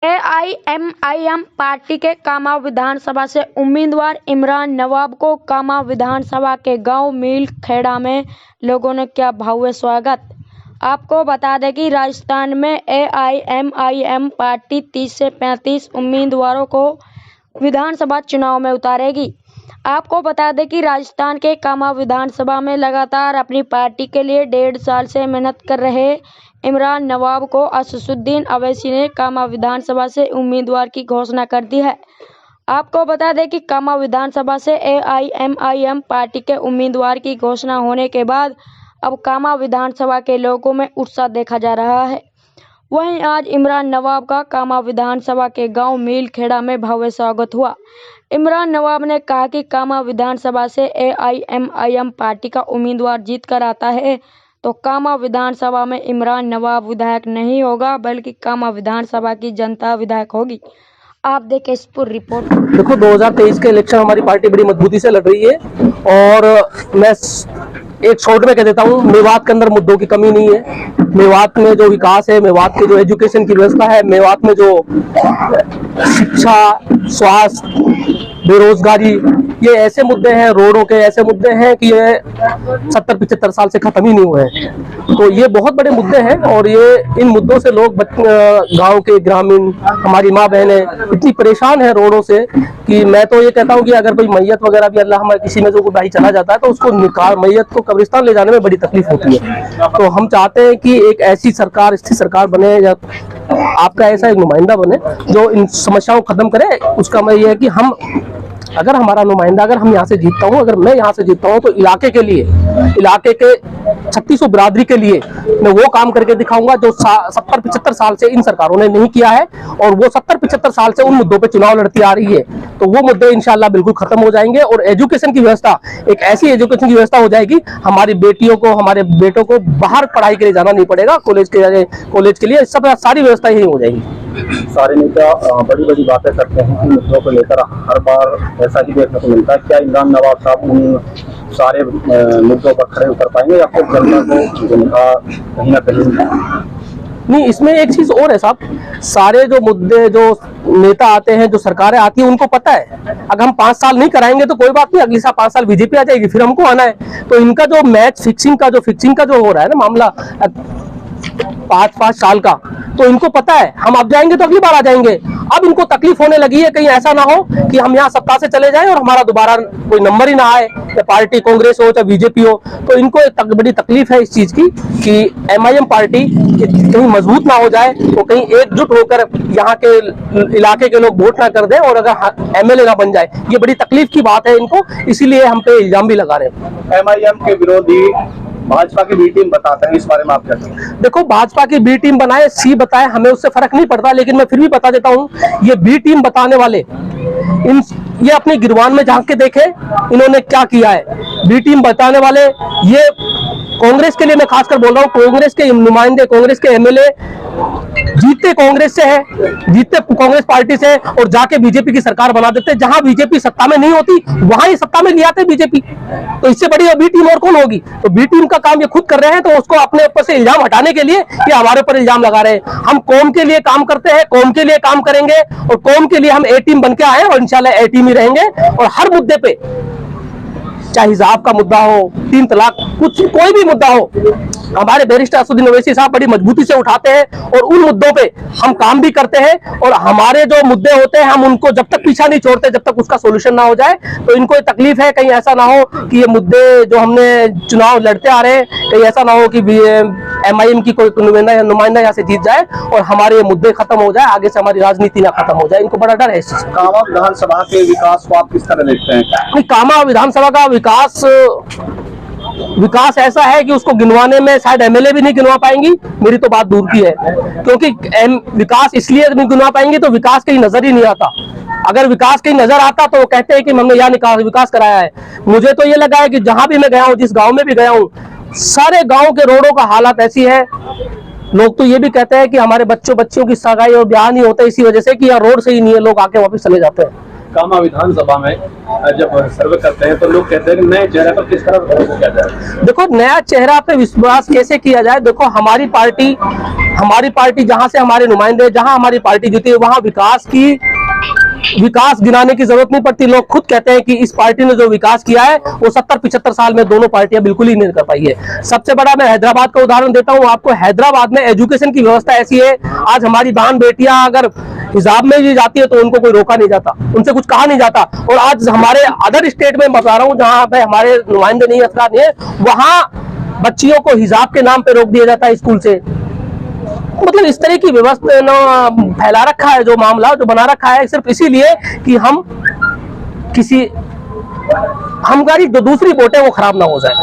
AIMIM party के कामा विधानसभा से उम्मीदवार इमरान नवाब को कामा विधानसभा के गांव मील खेड़ा में लोगों ने किया भव्य स्वागत। आपको बता दें कि राजस्थान में एआईएमआईएम पार्टी 30 से 35 उम्मीदवारों को विधानसभा चुनाव में उतारेगी। आपको बता दें कि राजस्थान के कामा विधानसभा में लगातार अपनी पार्टी के लिए 1.5 साल से मेहनत कर रहे इमरान नवाब को असदुद्दीन अवैसी ने कामा विधानसभा से उम्मीदवार की घोषणा कर दी है। आपको बता दें कि कामा विधानसभा से एआईएमआईएम पार्टी के उम्मीदवार की घोषणा होने के बाद अब कामा विधानसभा के लोगों में उत्साह देखा जा रहा है। वहीं आज इमरान नवाब का कामा विधानसभा के गांव मील खेड़ा में भव्य स्वागत हुआ। इमरान नवाब ने कहा कि कामा विधानसभा से एआईएमआईएम पार्टी का उम्मीदवार जीत कर आता है तो कामा विधानसभा में इमरान नवाब विधायक नहीं होगा बल्कि कामा विधानसभा की जनता विधायक होगी। आप देखें इस पर रिपोर्ट। देखो 2023 के इलेक्शन हमारी पार्टी बड़ी मजबूती से लड़ रही है और मैं एक शॉर्ट में कह देता हूँ, मेवात के अंदर मुद्दों की कमी नहीं है। मेवात में जो विकास है, मेवात की जो एजुकेशन की व्यवस्था है, मेवात में जो शिक्षा, स्वास्थ्य, बेरोजगारी, ये ऐसे मुद्दे हैं, रोडों के ऐसे मुद्दे हैं कि ये 70-75 साल से खत्म ही नहीं हुए हैं। तो ये बहुत बड़े मुद्दे हैं और ये इन मुद्दों से लोग गांव के ग्रामीण, हमारी माँ बहनें इतनी परेशान है रोडों से कि मैं तो ये कहता हूँ कि अगर कोई मैयत वगैरह भी अल्लाह हमारे किसी में जो भाई चला जाता है तो उसको मैयत को कब्रिस्तान ले जाने में बड़ी तकलीफ होती है। तो हम चाहते हैं कि एक ऐसी सरकार, स्थिर सरकार बने या आपका ऐसा एक नुमाइंदा बने जो इन समस्याओं को खत्म करे। उसका मैं ये है कि हम अगर हमारा नुमाइंदा, अगर हम यहाँ से जीतता हूँ, अगर मैं यहाँ से जीतता हूँ तो इलाके के लिए, इलाके के 3600 बिरादरी के लिए मैं वो काम करके दिखाऊंगा जो 70-75 साल से इन सरकारों ने नहीं किया है और वो 70-75 साल से उन मुद्दों पे चुनाव लड़ती आ रही है। तो वो मुद्दे इंशाल्लाह बिल्कुल खत्म हो जाएंगे और एजुकेशन की व्यवस्था, एक ऐसी एजुकेशन की व्यवस्था हो जाएगी, हमारी बेटियों को, हमारे बेटों को बाहर पढ़ाई के लिए जाना नहीं पड़ेगा, कॉलेज के लिए सब सारी व्यवस्था यही हो जाएगी। सारे नेता बड़ी बड़ी बातें करते हैं कि मुद्दों को लेकर हर बार ऐसा ही देखने को मिलता है। क्या इमरान नवाब साहब उन सारे मुद्दों पर खड़े उतर पाएंगे या फिर जनता को जिनका कहीं ना कहीं नहीं? इसमें एक चीज और है साहब, सारे जो मुद्दे, जो नेता आते हैं, जो सरकारें आती हैं, उनको पता है अगर हम 5 साल नहीं कराएंगे तो कोई बात नहीं, अगली साल 5 साल बीजेपी आ जाएगी, फिर हमको आना है। तो इनका जो मैच फिक्सिंग का जो हो रहा है ना मामला 5 साल का, तो इनको पता है हम अब जाएंगे तो अगली बार आ जाएंगे। अब इनको तकलीफ होने लगी है कहीं ऐसा ना हो कि हम यहाँ सत्ता से चले जाएं और हमारा दोबारा कोई नंबर ही ना आए, या पार्टी कांग्रेस हो चाहे बीजेपी हो। तो इनको एक बड़ी तकलीफ है इस चीज की कि एमआईएम पार्टी कहीं मजबूत ना हो जाए, तो कहीं एकजुट होकर यहाँ के इलाके के लोग वोट ना कर दें और अगर एमएलए ना बन जाए। ये बड़ी तकलीफ की बात है इनको, इसीलिए हम पे इल्जाम भी लगा रहे हैं। एमआईएम के विरोधी भाजपा की बी टीम बताते हैं, इस बारे में आप क्या कहेंगे? देखो, भाजपा की बी टीम बनाए, सी बताए, हमें उससे फर्क नहीं पड़ता, लेकिन मैं फिर भी बता देता हूँ, ये बी टीम बताने वाले ये अपनी गिरवान में झांक के देखे इन्होंने क्या किया है। बी टीम बताने वाले ये कांग्रेस के लिए मैं खासकर बोल रहा हूँ, कांग्रेस के नुमाइंदे, कांग्रेस के एमएलए जीतते कांग्रेस से है, जीतते कांग्रेस पार्टी से और जाके बीजेपी की सरकार बना देते। जहां बीजेपी सत्ता में नहीं होती वहां ही सत्ता में ले आते बीजेपी। तो इससे बड़ी बी टीम और कौन होगी? तो बी टीम का काम ये खुद कर रहे हैं, तो उसको अपने ऊपर से इल्जाम हटाने के लिए ये हमारे ऊपर इल्जाम लगा रहे हैं। हम कौम के लिए काम करते हैं, कौम के लिए काम करेंगे और कौम के लिए हम ए टीम बन के आए और इंशाल्लाह ए टीम ही रहेंगे। और हर मुद्दे पे, चाहे हिजाब का मुद्दा हो, 3 तलाक, कुछ कोई भी मुद्दा हो, हमारे बैरिस्टर असदुद्दीन ओवैसी साहब बड़ी मजबूती से उठाते हैं और उन मुद्दों पे हम काम भी करते हैं। और हमारे जो मुद्दे होते हैं हम उनको जब तक पीछा नहीं छोड़ते जब तक उसका सोल्यूशन ना हो जाए। तो इनको ये तकलीफ है कहीं ऐसा ना हो कि ये मुद्दे जो हमने चुनाव लड़ते आ रहे हैं, कहीं ऐसा ना हो कि एमआईएम की कोई नुमाइंदा यहाँ से जीत जाए और हमारे ये मुद्दे खत्म हो जाए, आगे से हमारी राजनीति ना खत्म हो जाए। इनको बड़ा डर है इस चीज। कामा विधानसभा के विकास को आप किस तरह देखते हैं? कामा विधानसभा का विकास ऐसा है कि उसको गिनवाने में शायद एमएलए भी नहीं गिनवा पाएंगी, मेरी तो बात दूर की है। क्योंकि विकास इसलिए नहीं गिनवा पाएंगी तो विकास कहीं नजर ही नहीं आता। अगर विकास कहीं नजर आता तो वो कहते हैं कि हमने यहाँ विकास कराया है। मुझे तो ये लगा है कि जहां भी मैं गया हूँ, जिस गांव में भी गया हूँ, सारे गांव के रोडों का हालत ऐसी है। लोग तो ये भी कहते हैं कि हमारे बच्चों की सगाई और ब्याह नहीं होता इसी वजह से कि यहाँ रोड सही नहीं है, लोग आके वापस चले जाते हैं। कामा विधानसभा में जब सर्वे करते हैं तो लोग कहते हैं कि नए चेहरे पर किस तरह भरोसा किया जाए। देखो, नया चेहरा पे विश्वास कैसे किया जाए। देखो, हमारी पार्टी जहां से हमारे नुमाइंदे, जहां हमारी पार्टी जीती है, वहां विकास गिनाने की जरूरत नहीं पड़ती। लोग खुद कहते हैं कि इस पार्टी ने जो विकास किया है वो 70-75 साल में दोनों पार्टियां बिल्कुल ही नहीं कर पाई है। सबसे बड़ा मैं हैदराबाद का उदाहरण देता हूं आपको। हैदराबाद में एजुकेशन की व्यवस्था ऐसी है, आज हमारी बहन बेटियां अगर हिजाब में भी जाती है तो उनको कोई रोका नहीं जाता, उनसे कुछ कहा नहीं जाता। और आज हमारे अदर स्टेट में बता रहा हूं जहां पे हमारे नुमाइंदे नहीं, असरार नहीं है, वहां बच्चियों को हिजाब के नाम पे रोक दिया जाता है स्कूल से। मतलब इस तरह की व्यवस्था फैला रखा है, जो मामला जो बना रखा है सिर्फ इसीलिए कि हमारी जो दूसरी वोट है वो खराब ना हो जाए।